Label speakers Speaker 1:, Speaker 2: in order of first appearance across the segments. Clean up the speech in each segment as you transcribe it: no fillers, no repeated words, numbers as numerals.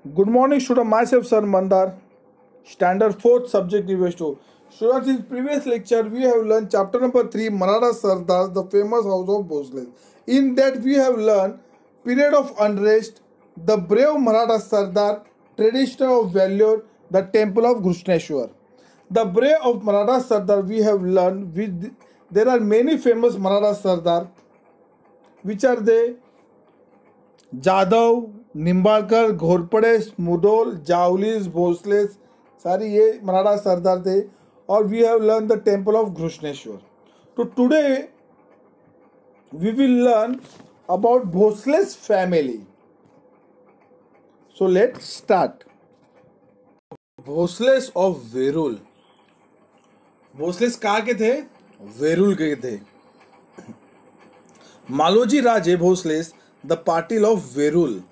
Speaker 1: Good morning, student. Myself, Sir Mandar. Standard 4th subject English 2. Students, in previous lecture, we have learned chapter number 3, Maratha Sardars, the famous house of Bhosle. In that, we have learned period of unrest, the brave Maratha Sardar, tradition of valor, the temple of Grushneshwar. The brave of Maratha Sardar we have learned. There are many famous Maratha Sardar. Which are they? Jadav, निम्बाळकर, Ghorpade, Mudhol, जावलीस, Bhosle, सारी ये मराठा सरदार थे. और we have learn the temple of Grishneshwar. तो today we will learn about Bhosles family. So let start. Bhosles of Verul. Bhosles कहाँ के थे? वेरुल के थे. Maloji Raje Bhosles the Patil of Verul.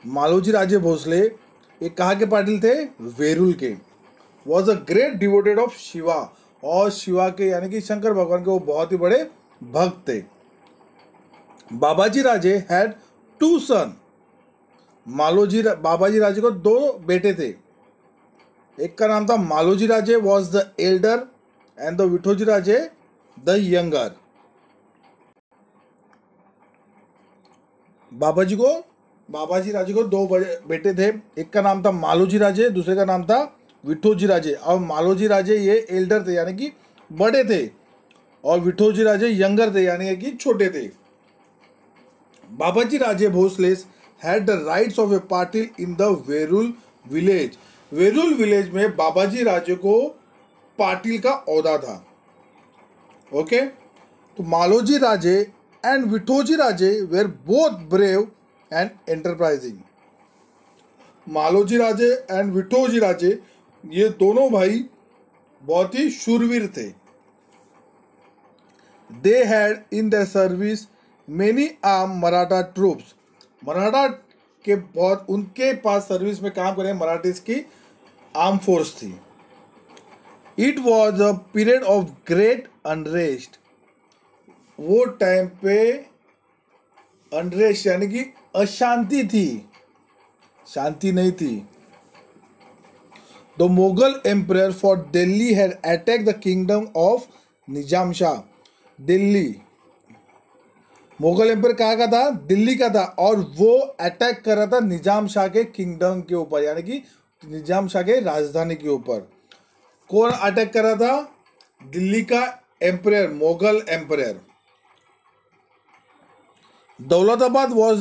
Speaker 1: मालोजी राजे भोसले ये कहाँ के पाटिल थे? वेरुल के. Was a great devoted of Shiva. और शिवा के यानी कि शंकर भगवान के वो बहुत ही बड़े भक्त थे. बाबाजी राजे हैड 2 सन. बाबाजी राजे को 2 बेटे थे. एक का नाम था Maloji Raje was the elder and the Vithoji Raje the younger. Babaji Raje को 2 बड़े बेटे थे. एक का नाम था मालोजी राजे, दूसरे का नाम था विठोजी राजे. और मालोजी राजे ये एल्डर थे यानी कि बड़े थे, और विठोजी राजे यंगर थे यानी कि छोटे थे. Babaji Raje Bhosles had the rights of a Patil in the Verul village. Verul village में बाबाजी राजे को पाटिल का ओहदा था. ओके. तो Maloji Raje and Vithoji Raje were both brave and enterprising. Maloji Raje and Vithoji राजे ये दोनों भाई बहुत ही शूरवीर थे. They had in their service many armed Maratha troops. Maratha के बहुत उनके पास सर्विस में काम करें मराठीज की आर्म फोर्स थी. It was a period of great unrest. वो टाइम पे अनरेस्ट यानी कि अशांति थी, शांति नहीं थी. The Mughal emperor for Delhi had attack the kingdom of Nizam Shah. Delhi Mughal emperor कहाँ का था? दिल्ली का था. और वो अटैक कर रहा था निजाम शाह के किंगडम के ऊपर यानी कि निजाम शाह के राजधानी के ऊपर. कौन अटैक कर रहा था? दिल्ली का emperor, Mughal emperor. Daulatabad was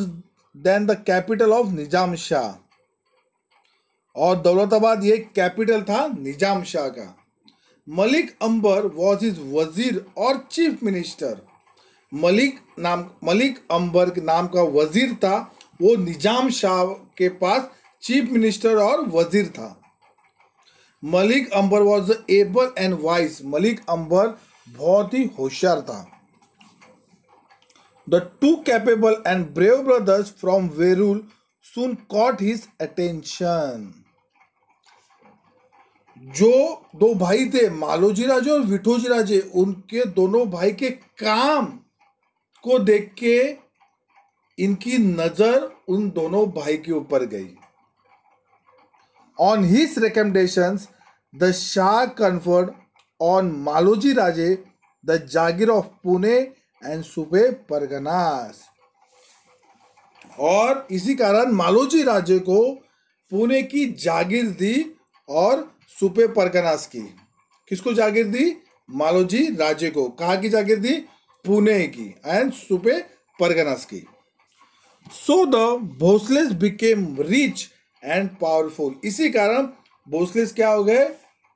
Speaker 1: then the capital of Nizam Shah. और दौलताबाद ये कैपिटल था निजाम शाह का. मलिक अंबर वॉज हिज वजीर और चीफ मिनिस्टर. मलिक अंबर के नाम का वजीर था. वो निजाम शाह के पास चीफ मिनिस्टर और वजीर था. Malik Ambar was able and wise. Malik Ambar बहुत ही होशियार था. The 2 capable and brave brothers from Verul soon caught his attention. जो 2 भाई थे मालोजी राजे और विठोजी राजे, उनके दोनों भाई के काम को देख के इनकी नजर उन दोनों भाई के ऊपर गई. On his recommendations, the Shah conferred on Maloji Raje the Jagir of Pune and सूबे परगनास. और इसी कारण मालोजी राजे को पुणे की जागीर दी और सूबे परगनास की. किसको जागीर दी? मालोजी राजे को. कहाँ की जागीर दी? पुणे की एंड सूबे परगनास की. So the Bhosles became rich and powerful. इसी कारण भोसलेस क्या हो गए?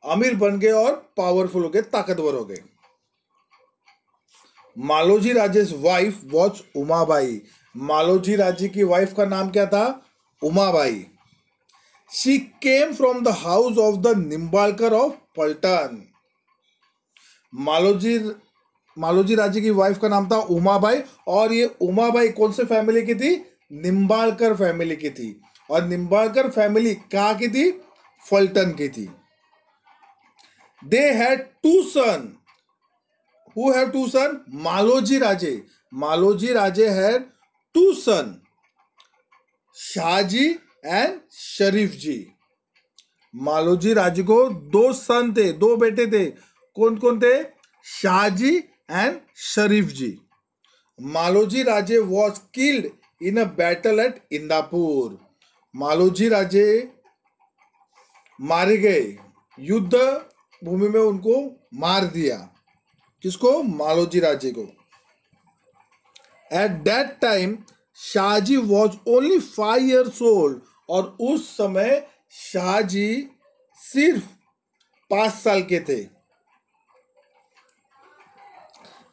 Speaker 1: अमीर बन गए और पावरफुल हो गए, ताकतवर हो गए. Maloji Raje's wife was Umabai. मालोजी राजे की वाइफ का नाम क्या था? Umabai. She came from the house of the Nimbalkar of Phaltan. Maloji Raje की वाइफ का नाम था उमाबाई. और ये उमाबाई कौन से फैमिली की थी? निम्बाळकर फैमिली की थी. और निम्बाळकर फैमिली कहाँ की थी? फलटन की थी. They had 2 son. Who have 2 sons? Maloji Raje. Maloji Raje had 2 sons. Shahji and Sharif ji. Maloji Raje को दो सन थे, दो बेटे थे। कौन कौन थे? Shahaji and Sharif ji. Maloji Raje was killed in a battle at Indapur. Maloji Raje मारे गए, युद्ध भूमि में उनको मार दिया। किसको? मालोजी राजे को। At that time Shahji was only 5 years old, और उस समय शाहजी सिर्फ 5 साल के थे।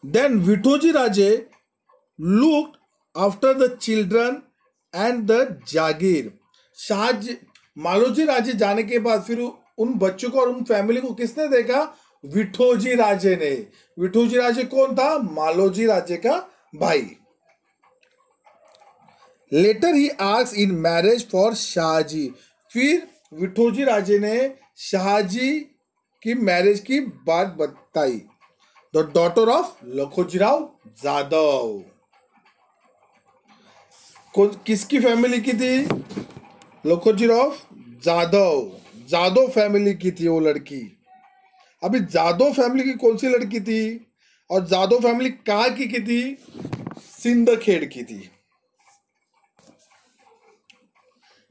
Speaker 1: Then Vithoji Raje looked after the children and the jagir. Shahaji Maloji Raje जाने के बाद फिर उन बच्चों को और उन फैमिली को किसने देखा? विठोजी राजे ने। विठोजी राजे कौन था? मालोजी राजे का भाई। Later he asked in marriage for Shahji. फिर विठोजी राजे ने शाहजी की मैरिज की बात बताई। The daughter of Lakhojirao Jadhav. किसकी फैमिली की थी? लखोजीराव जाधव। जाधव फैमिली की थी वो लड़की। अभी जाधव फैमिली की कौन सी लड़की थी? और जाधव फैमिली कहाँ की थी? सिंदखेड़ की थी।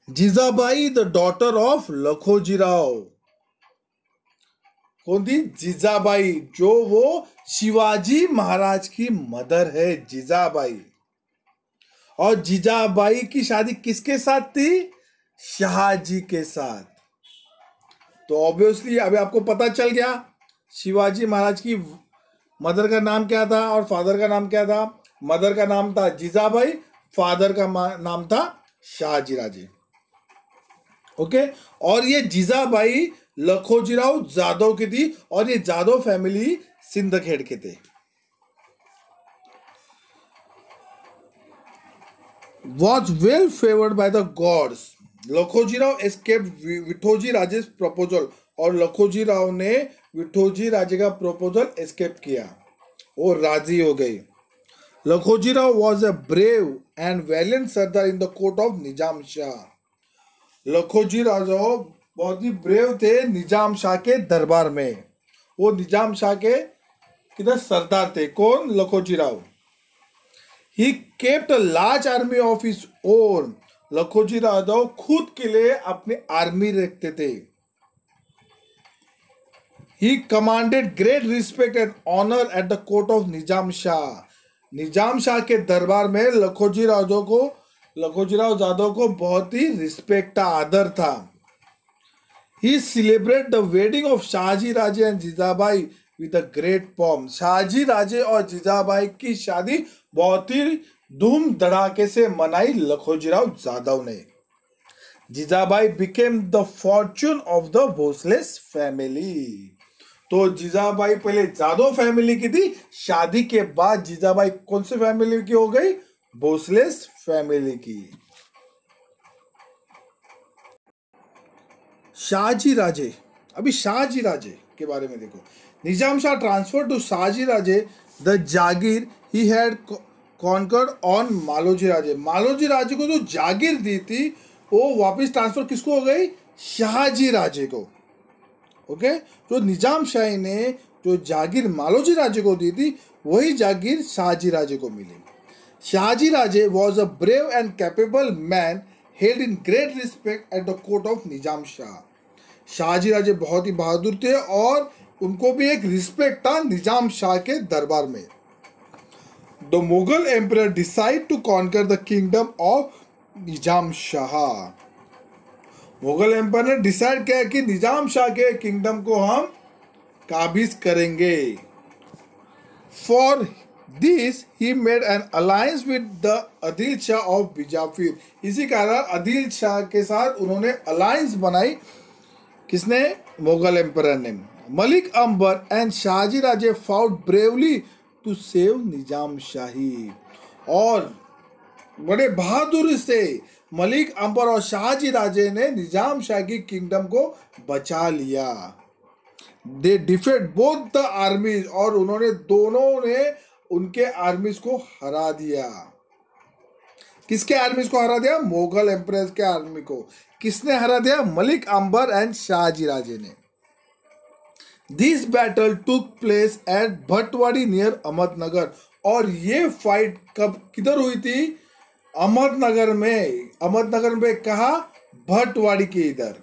Speaker 1: Jijabai the daughter of Lakhojirao. कौन थी? जीजाबाई, जो वो शिवाजी महाराज की मदर है, जीजाबाई। और जीजाबाई की शादी किसके साथ थी? शाहजी के साथ। तो ऑब्वियसली अभी आपको पता चल गया शिवाजी महाराज की मदर का नाम क्या था और फादर का नाम क्या था। मदर का नाम था जीजाबाई, फादर का नाम था शाहजी राजे। ओके। और ये जीजाबाई लखोजीराव जाधव की थी, और ये जाधव फैमिली सिंदखेड़ के थे। Was well favored by the gods. Lakhojirao escaped Vithoji राजे's proposal, और लखोजीराव ने विठोजी राजे का प्रपोजल एस्केप किया, वो राजी हो गई। Lakhojirao was a brave and valiant Sardar in the court of निजाम शाह। लखोजी राजाओ बहुत ही ब्रेव थे निजाम शाह के दरबार में। वो निजाम शाह के किधर सरदार थे। कौन? Lakhoji Rao. He kept a large army of his own. Lakhoji राजाओ खुद के लिए अपनी आर्मी रखते थे। He commanded great respect and honour at the court of Nizam Shah. Nizam Shah के दरबार में लखोजीराव जाधव को बहुत ही रिस्पेक्ट था, आदर था। He celebrate the wedding of Shahaji Raje and Jijabai with a great pomp. Shahaji Raje और जीजाबाई की शादी बहुत ही धूम धड़ाके से मनाई लखोजीराव जाधव ने। Jijabai became the fortune of the Bhosles family. तो जीजाबाई पहले जाधव फैमिली की थी, शादी के बाद जीजाबाई कौन से फैमिली की हो गई? भोसलेस फैमिली की। शाहजी राजे। अभी शाहजी राजे के बारे में देखो। Nizam Shah transfer to Shahaji Raje the jagir he had conquered on Maloji Raje. Maloji Raje को जो जागीर दी थी वो वापस ट्रांसफर किसको हो गई? शाहजी राजे को। ओके। जो निजाम शाही ने जो जागीर मालोजी राजे को दी थी वही जागीर शाहजी राजे को मिली। Shahaji Raje was a brave and capable man held in great respect at the court of Nizam Shah. Shahaji Raje बहुत ही बहादुर थे और उनको भी एक रिस्पेक्ट था निजाम शाह के दरबार में। The Mughal emperor decide to conquer the kingdom of Nizam Shah. Mughal empire ने डिसाइड किया कि निजाम शाह के किंगडम को हम काबिज करेंगे। For this he made an alliance with the Adil Shah of Bijapur. इसी कारण आदिल शाह के साथ उन्होंने अलायंस बनाई। किसने? मुगल एम्परर ने। Malik Ambar and Shahaji Raje fought bravely to save Nizam Shahi. और बड़े बहादुरी से मलिक अंबर और शाहजी राजे ने निजाम शाह की किंगडम को बचा लिया। दे डिफेट बोथ द आर्मीज, और उन्होंने दोनों ने उनके आर्मीज को हरा दिया। किसके आर्मी को हरा दिया? मुगल एम्प्रेस के आर्मी को। किसने हरा दिया? मलिक अंबर एंड शाहजी राजे ने। This battle took place at Bhatwari near Ahmednagar. और ये फाइट कब किधर हुई थी? अहमदनगर में। अहमदनगर में कहा? भटवाड़ी के इधर।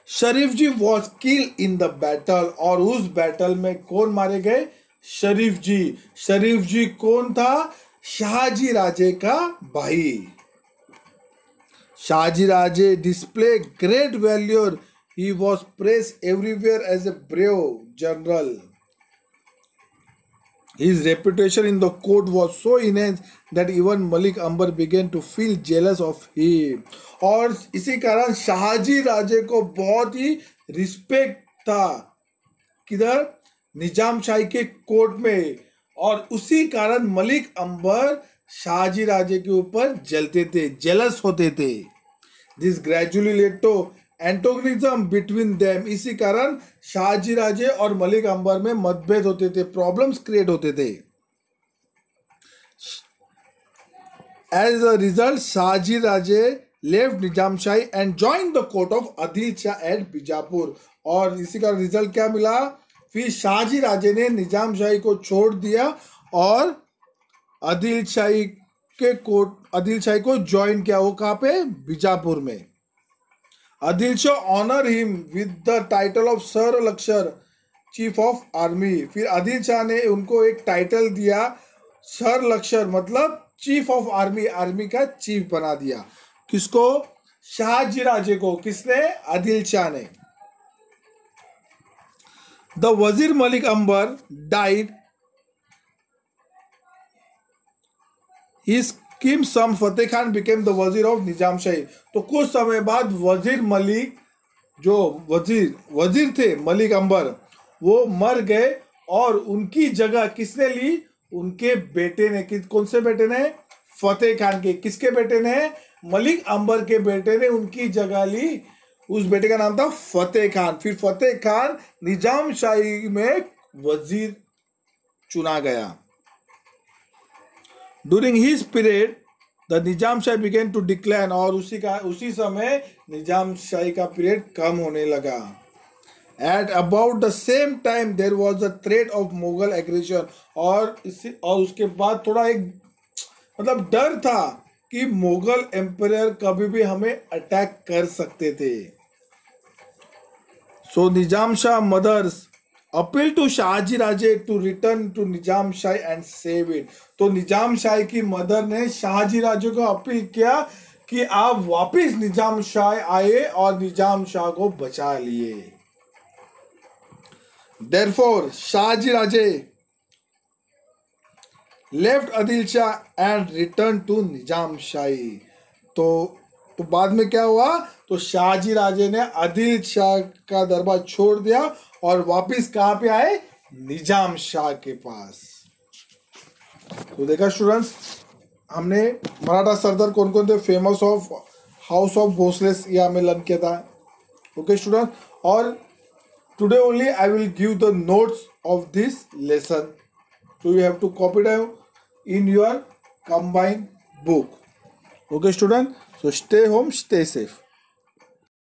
Speaker 1: Sharif ji was kill in the battle. और उस बैटल में कौन मारे गए? शरीफ जी। शरीफ जी कौन था? शाहजी राजे का भाई। Shahaji Raje display great valour. He was praised everywhere as a brave general. His reputation in the court was so enhanced that even Malik Ambar began to feel jealous of him. और इसी कारण शाहजी राजे को बहुत ही रिस्पेक्ट था किधर? निजाम शाही के कोर्ट में। और उसी कारण मलिक अंबर शाहजी राजे के ऊपर जलते थे, जेलस होते थे। This gradually led to antagonism between them. इसी कारण शाहजी राजे और मलिक अंबर में मतभेद होते थे, प्रॉब्लम्स क्रिएट होते थे। As a result Shahji Raje left Nizam Shahi and join the court of Adil Shah at Bijapur. और इसी का रिजल्ट क्या मिला? फिर शाहजी राजे ने निजाम शाही को छोड़ दिया और आदिल शाही के कोर्ट, आदिल शाही को ज्वाइन किया। वो कहाँ पे? बीजापुर में। Adil Shah honour him with the title of सर लश्कर चीफ ऑफ आर्मी। फिर आदिल शाह ने उनको एक टाइटल दिया, सर लश्कर मतलब चीफ ऑफ आर्मी, आर्मी का चीफ बना दिया। किसको? शाहजी राजे को। किसने? आदिल शाह ने। The wazir Malik Ambar died. His Kim Sam Fateh Khan became the wazir of Nizam Shahi. तो कुछ समय बाद वजीर मलिक, जो वजीर थे मलिक अंबर, वो मर गए और उनकी जगह किसने ली? उनके बेटे ने। कौन से बेटे ने? फतेह खान के। किसके बेटे ने? मलिक अंबर के बेटे ने उनकी जगह ली। उस बेटे का नाम था फतेह खान। फिर फतेह खान निजाम शाही में वजीर चुना गया। During his period, the Nizam shahi began to decline। और उसी समय निजाम शाही का पीरियड कम होने लगा। At about the same time, there was a threat of Mughal aggression। और उसके बाद थोड़ा एक मतलब डर था कि मुगल एम्पायर कभी भी हमें अटैक कर सकते थे। So Nizam Shah mothers appeal to Shahaji Raje to return to Nizam Shahi and save it. तो निजाम शाही की मदर ने शाहजी राजे को अपील किया कि आप वापिस निजाम शाह आए और निजाम शाह को बचा लिए। Therefore Shahaji Raje left Adil Shah and return to Nizam Shahi. तो बाद में क्या हुआ? तो शाहजी राजे ने आदिल शाह का दरबार छोड़ दिया और वापिस कहाँ पे आए? निजाम शाह के पास। तो देखा स्टूडेंट्स, हमने मराठा सरदार कौन कौन थे, famous of house of Bhonsles, ये हमें लर्न किया था। ओके स्टूडेंट, और today only I will give the notes of this lesson, so you have to copy down in your combined book. Okay student, so stay home, stay safe.